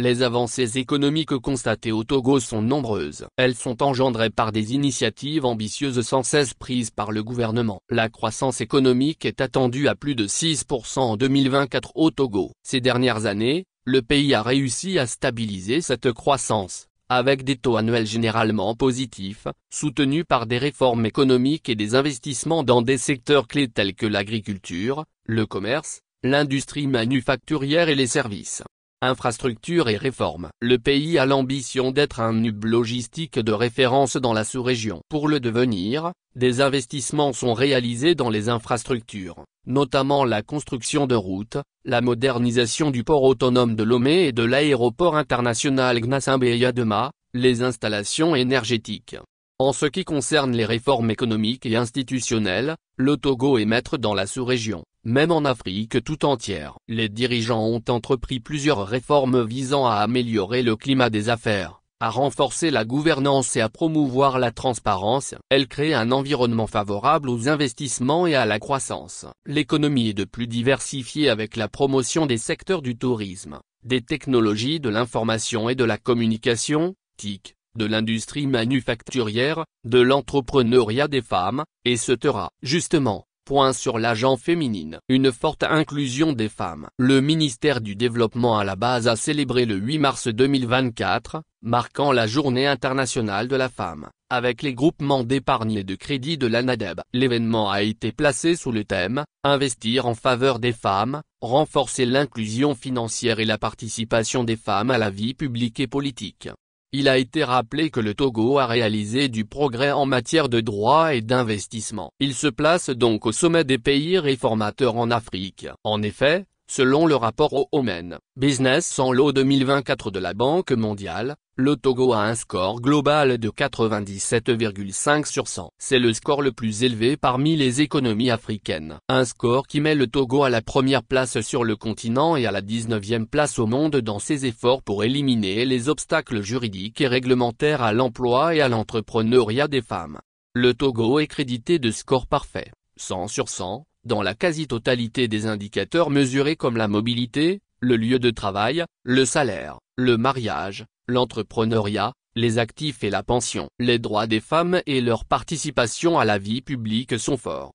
Les avancées économiques constatées au Togo sont nombreuses. Elles sont engendrées par des initiatives ambitieuses sans cesse prises par le gouvernement. La croissance économique est attendue à plus de 6% en 2024 au Togo. Ces dernières années, le pays a réussi à stabiliser cette croissance, avec des taux annuels généralement positifs, soutenus par des réformes économiques et des investissements dans des secteurs clés tels que l'agriculture, le commerce, l'industrie manufacturière et les services. Infrastructure et réformes. Le pays a l'ambition d'être un hub logistique de référence dans la sous-région. Pour le devenir, des investissements sont réalisés dans les infrastructures, notamment la construction de routes, la modernisation du port autonome de Lomé et de l'aéroport international Gnassingbé-Yadema, les installations énergétiques. En ce qui concerne les réformes économiques et institutionnelles, le Togo est maître dans la sous-région, même en Afrique tout entière. Les dirigeants ont entrepris plusieurs réformes visant à améliorer le climat des affaires, à renforcer la gouvernance et à promouvoir la transparence. Elles créent un environnement favorable aux investissements et à la croissance. L'économie est de plus diversifiée avec la promotion des secteurs du tourisme, des technologies de l'information et de la communication, TIC, de l'industrie manufacturière, de l'entrepreneuriat des femmes, etc. Justement, point sur l'agent féminine. Une forte inclusion des femmes. Le ministère du Développement à la base a célébré le 8 mars 2024, marquant la Journée internationale de la femme, avec les groupements d'épargne et de crédit de l'ANADEB. L'événement a été placé sous le thème « Investir en faveur des femmes, renforcer l'inclusion financière et la participation des femmes à la vie publique et politique ». Il a été rappelé que le Togo a réalisé du progrès en matière de droit et d'investissement. Il se place donc au sommet des pays réformateurs en Afrique. En effet, selon le rapport au Women Business en Law 2024 de la Banque mondiale, le Togo a un score global de 97,5 sur 100. C'est le score le plus élevé parmi les économies africaines. Un score qui met le Togo à la première place sur le continent et à la 19e place au monde dans ses efforts pour éliminer les obstacles juridiques et réglementaires à l'emploi et à l'entrepreneuriat des femmes. Le Togo est crédité de scores parfaits, 100 sur 100, dans la quasi-totalité des indicateurs mesurés comme la mobilité, le lieu de travail, le salaire, le mariage, l'entrepreneuriat, les actifs et la pension. Les droits des femmes et leur participation à la vie publique sont forts.